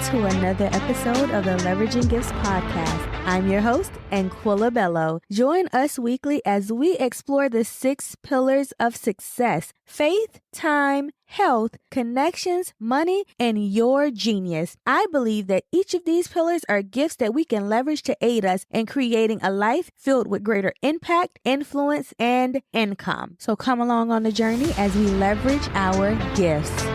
to another episode of the Leveraging Gifts podcast. I'm your host, Anquilla Bellow. Join us weekly as we explore the 6 pillars of success: faith, time, health, connections, money, and your genius. I believe that each of these pillars are gifts that we can leverage to aid us in creating a life filled with greater impact, influence, and income. So come along on the journey as we leverage our gifts.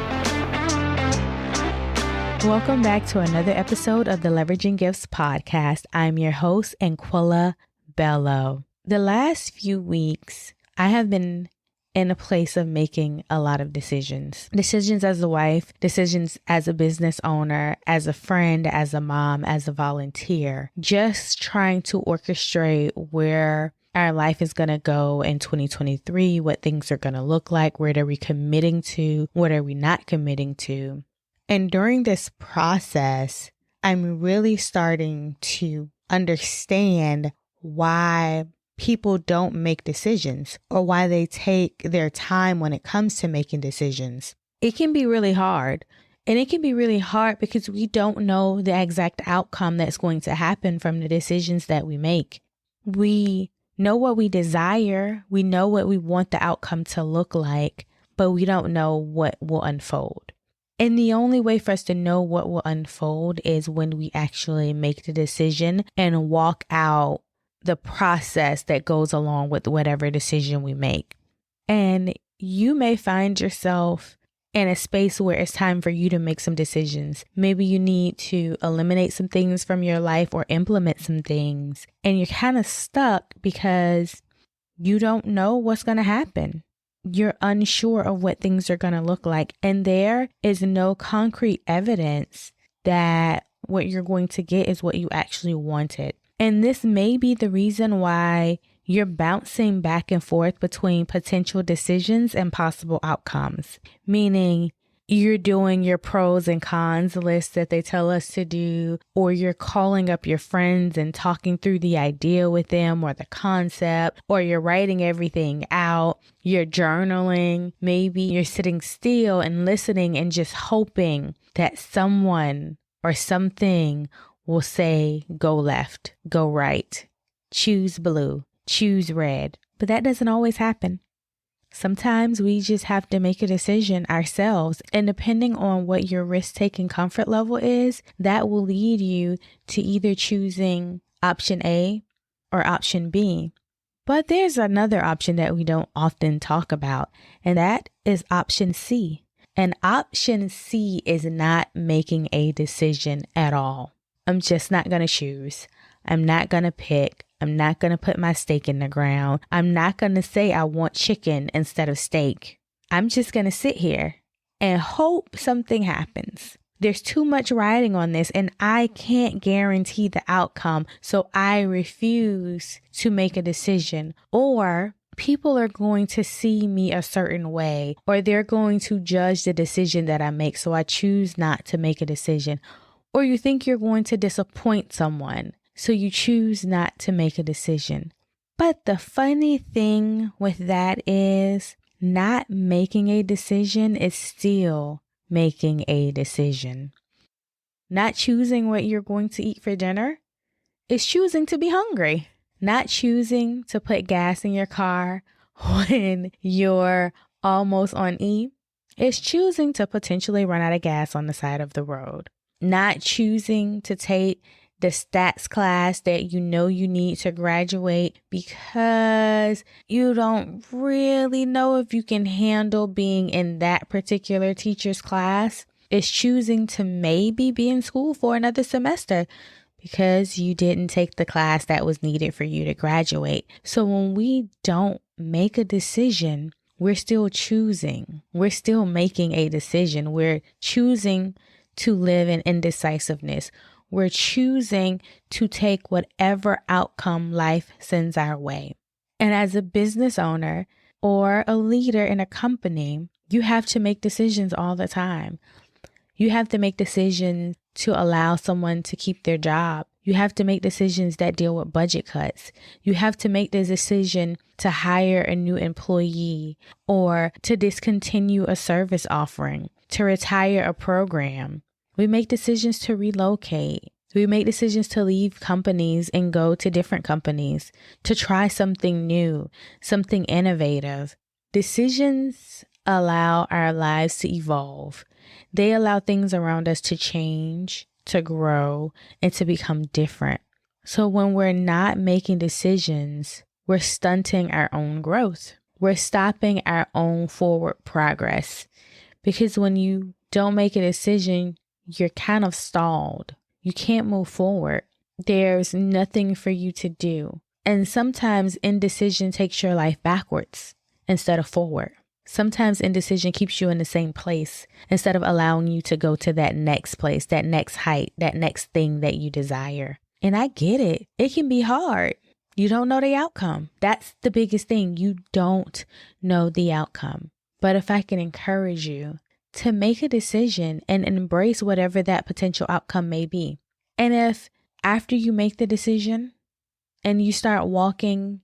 Welcome back to another episode of the Leveraging Gifts podcast. I'm your host, Anquilla Bellow. The last few weeks, I have been in a place of making a lot of decisions. Decisions as a wife, decisions as a business owner, as a friend, as a mom, as a volunteer. Just trying to orchestrate where our life is going to go in 2023, what things are going to look like, what are we committing to, what are we not committing to. And during this process, I'm really starting to understand why people don't make decisions or why they take their time when it comes to making decisions. It can be really hard. And it can be really hard because we don't know the exact outcome that's going to happen from the decisions that we make. We know what we desire. We know what we want the outcome to look like, but we don't know what will unfold. And the only way for us to know what will unfold is when we actually make the decision and walk out the process that goes along with whatever decision we make. And you may find yourself in a space where it's time for you to make some decisions. Maybe you need to eliminate some things from your life or implement some things. And you're kind of stuck because you don't know what's going to happen. You're unsure of what things are going to look like. And there is no concrete evidence that what you're going to get is what you actually wanted. And this may be the reason why you're bouncing back and forth between potential decisions and possible outcomes. Meaning you're doing your pros and cons list that they tell us to do, or you're calling up your friends and talking through the idea with them or the concept, or you're writing everything out, you're journaling, maybe you're sitting still and listening and just hoping that someone or something will say, go left, go right, choose blue, choose red. But that doesn't always happen. Sometimes we just have to make a decision ourselves, and depending on what your risk-taking comfort level is, that will lead you to either choosing option A or option B. But there's another option that we don't often talk about, and that is option C. And option C is not making a decision at all. I'm just not going to choose. I'm not going to pick. I'm not going to put my stake in the ground. I'm not going to say I want chicken instead of steak. I'm just going to sit here and hope something happens. There's too much riding on this and I can't guarantee the outcome. So I refuse to make a decision, or people are going to see me a certain way, or they're going to judge the decision that I make. So I choose not to make a decision. Or you think you're going to disappoint someone, so you choose not to make a decision. But the funny thing with that is not making a decision is still making a decision. Not choosing what you're going to eat for dinner is choosing to be hungry. Not choosing to put gas in your car when you're almost on E is choosing to potentially run out of gas on the side of the road. Not choosing to take the stats class that you know you need to graduate because you don't really know if you can handle being in that particular teacher's class is choosing to maybe be in school for another semester because you didn't take the class that was needed for you to graduate. So when we don't make a decision, we're still choosing. We're still making a decision. We're choosing to live in indecisiveness. We're choosing to take whatever outcome life sends our way. And as a business owner or a leader in a company, you have to make decisions all the time. You have to make decisions to allow someone to keep their job. You have to make decisions that deal with budget cuts. You have to make the decision to hire a new employee or to discontinue a service offering, to retire a program. We make decisions to relocate. We make decisions to leave companies and go to different companies, to try something new, something innovative. Decisions allow our lives to evolve. They allow things around us to change, to grow, and to become different. So when we're not making decisions, we're stunting our own growth. We're stopping our own forward progress. Because when you don't make a decision, you're kind of stalled. You can't move forward. There's nothing for you to do. And sometimes indecision takes your life backwards instead of forward. Sometimes indecision keeps you in the same place instead of allowing you to go to that next place, that next height, that next thing that you desire. And I get it. It can be hard. You don't know the outcome. That's the biggest thing. You don't know the outcome. But if I can encourage you to make a decision and embrace whatever that potential outcome may be. And if after you make the decision and you start walking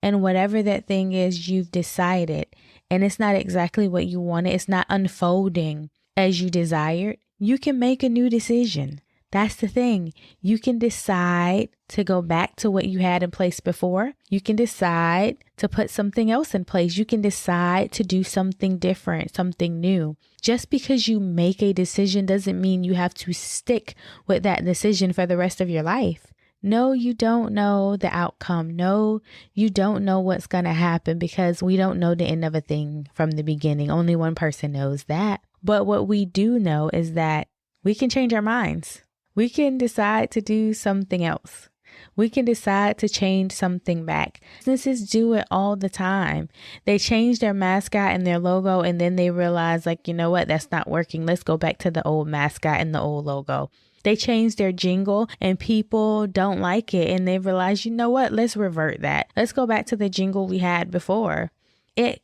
and whatever that thing is you've decided, and it's not exactly what you wanted, it's not unfolding as you desired, you can make a new decision. That's the thing. You can decide to go back to what you had in place before. You can decide to put something else in place. You can decide to do something different, something new. Just because you make a decision doesn't mean you have to stick with that decision for the rest of your life. No, you don't know the outcome. No, you don't know what's going to happen because we don't know the end of a thing from the beginning. Only one person knows that. But what we do know is that we can change our minds. We can decide to do something else. We can decide to change something back. Businesses do it all the time. They change their mascot and their logo, and then they realize, like, you know what, that's not working. Let's go back to the old mascot and the old logo. They change their jingle and people don't like it. And they realize, you know what, let's revert that. Let's go back to the jingle we had before. It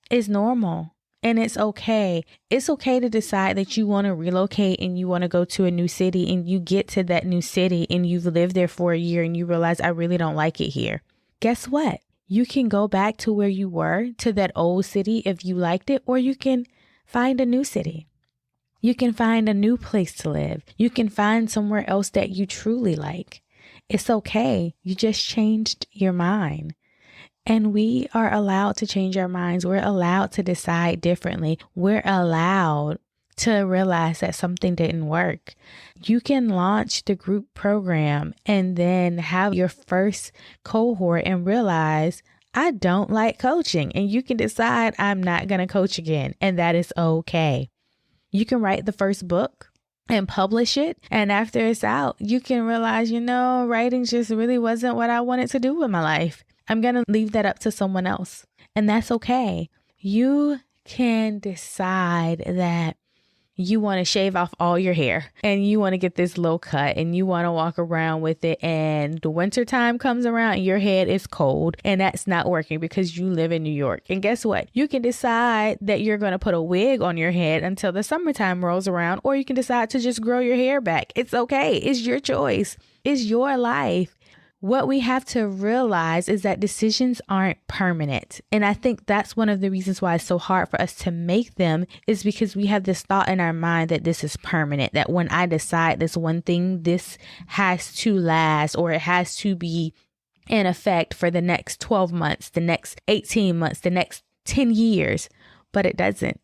is normal. And it's okay. It's okay to decide that you want to relocate and you want to go to a new city, and you get to that new city and you've lived there for a year and you realize, I really don't like it here. Guess what? You can go back to where you were, to that old city if you liked it, or you can find a new city. You can find a new place to live. You can find somewhere else that you truly like. It's okay. You just changed your mind. And we are allowed to change our minds. We're allowed to decide differently. We're allowed to realize that something didn't work. You can launch the group program and then have your first cohort and realize, I don't like coaching. And you can decide, I'm not going to coach again. And that is okay. You can write the first book and publish it. And after it's out, you can realize, writing just really wasn't what I wanted to do with my life. I'm going to leave that up to someone else. And that's okay. You can decide that you want to shave off all your hair and you want to get this low cut and you want to walk around with it. And the winter time comes around and your head is cold and that's not working because you live in New York. And guess what? You can decide that you're going to put a wig on your head until the summertime rolls around, or you can decide to just grow your hair back. It's okay. It's your choice. It's your life. What we have to realize is that decisions aren't permanent. And I think that's one of the reasons why it's so hard for us to make them, is because we have this thought in our mind that this is permanent, that when I decide this one thing, this has to last, or it has to be in effect for the next 12 months, the next 18 months, the next 10 years. But it doesn't,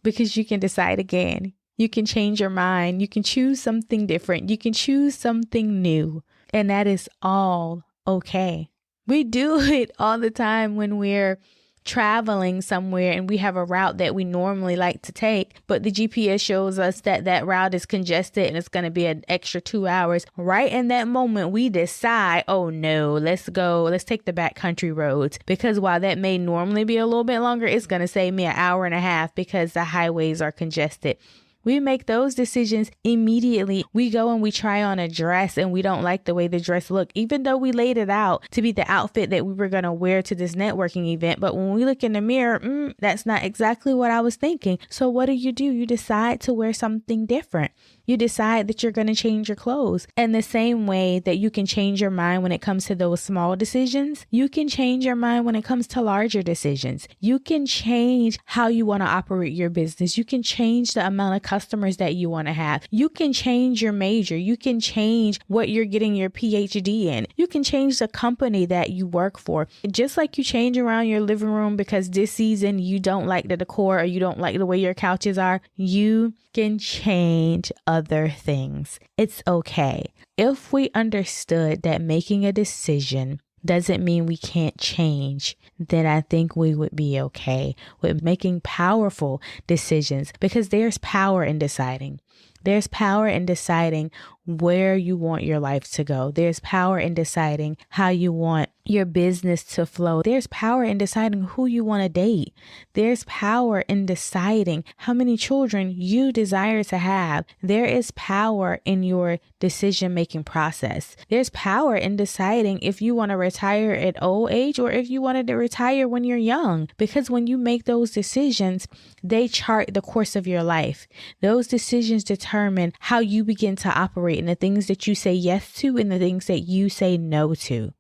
because you can decide again. You can change your mind. You can choose something different. You can choose something new. And that is all okay. We do it all the time when we're traveling somewhere and we have a route that we normally like to take, but the GPS shows us that that route is congested and it's going to be an extra 2 hours. Right in that moment, we decide, oh no, let's take the backcountry roads, because while that may normally be a little bit longer, it's going to save me an hour and a half because the highways are congested. We make those decisions immediately. We go and we try on a dress and we don't like the way the dress look, even though we laid it out to be the outfit that we were going to wear to this networking event. But when we look in the mirror, that's not exactly what I was thinking. So what do? You decide to wear something different. You decide that you're going to change your clothes. And the same way that you can change your mind when it comes to those small decisions, you can change your mind when it comes to larger decisions. You can change how you want to operate your business. You can change the amount of customers that you want to have. You can change your major. You can change what you're getting your PhD in. You can change the company that you work for. Just like you change around your living room because this season you don't like the decor or you don't like the way your couches are, you can change other things. It's okay. If we understood that making a decision doesn't mean we can't change, then I think we would be okay with making powerful decisions, because there's power in deciding. There's power in deciding where you want your life to go. There's power in deciding how you want your business to flow. There's power in deciding who you want to date. There's power in deciding how many children you desire to have. There is power in your decision-making process. There's power in deciding if you want to retire at old age or if you wanted to retire when you're young. Because when you make those decisions, they chart the course of your life. Those decisions determine how you begin to operate and the things that you say yes to and the things that you say no to.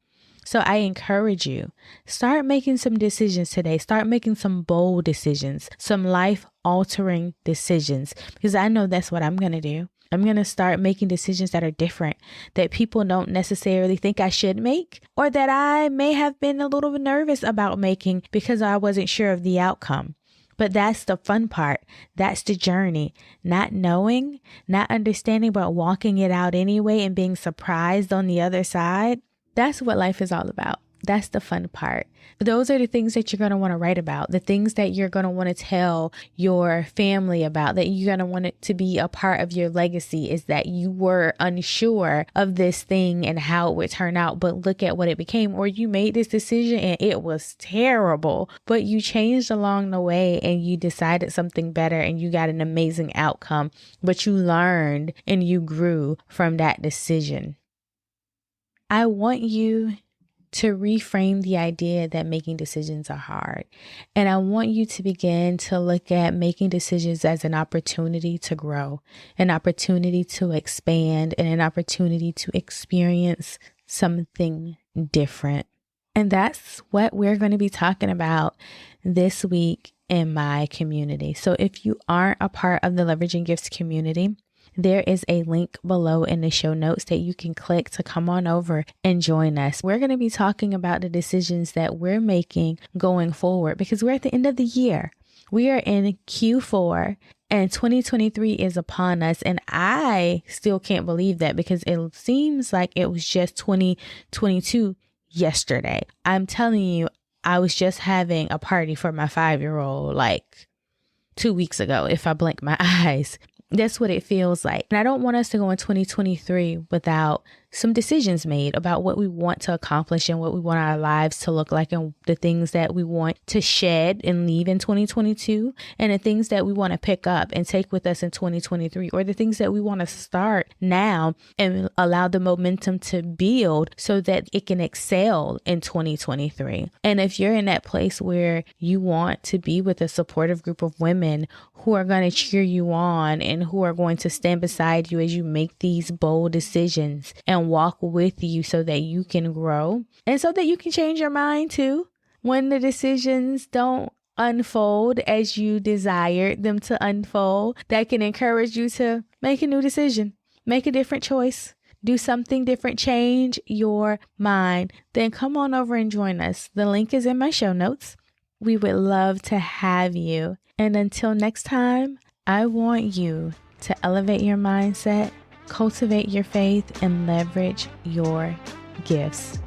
So I encourage you, start making some decisions today. Start making some bold decisions, some life-altering decisions, because I know that's what I'm going to do. I'm going to start making decisions that are different, that people don't necessarily think I should make, or that I may have been a little bit nervous about making because I wasn't sure of the outcome. But that's the fun part. That's the journey. Not knowing, not understanding, but walking it out anyway and being surprised on the other side. That's what life is all about. That's the fun part. Those are the things that you're going to want to write about, the things that you're going to want to tell your family about, that you're going to want it to be a part of your legacy, is that you were unsure of this thing and how it would turn out, but look at what it became. Or you made this decision and it was terrible, but you changed along the way and you decided something better and you got an amazing outcome, but you learned and you grew from that decision. I want you to reframe the idea that making decisions are hard. And I want you to begin to look at making decisions as an opportunity to grow, an opportunity to expand, and an opportunity to experience something different. And that's what we're going to be talking about this week in my community. So if you aren't a part of the Leveraging Gifts community, there is a link below in the show notes that you can click to come on over and join us. We're going to be talking about the decisions that we're making going forward, because we're at the end of the year. We are in Q4 and 2023 is upon us. And I still can't believe that, because it seems like it was just 2022 yesterday. I'm telling you, I was just having a party for my 5-year-old like 2 weeks ago, if I blink my eyes. That's what it feels like. And I don't want us to go in 2023 without some decisions made about what we want to accomplish and what we want our lives to look like, and the things that we want to shed and leave in 2022, and the things that we want to pick up and take with us in 2023, or the things that we want to start now and allow the momentum to build so that it can excel in 2023. And if you're in that place where you want to be with a supportive group of women who are going to cheer you on and who are going to stand beside you as you make these bold decisions and walk with you so that you can grow and so that you can change your mind too when the decisions don't unfold as you desired them to unfold, that can encourage you to make a new decision, make a different choice, do something different, change your mind, then come on over and join us. The link is in my show notes. We would love to have you. And until next time, I want you to elevate your mindset, cultivate your faith, and leverage your gifts.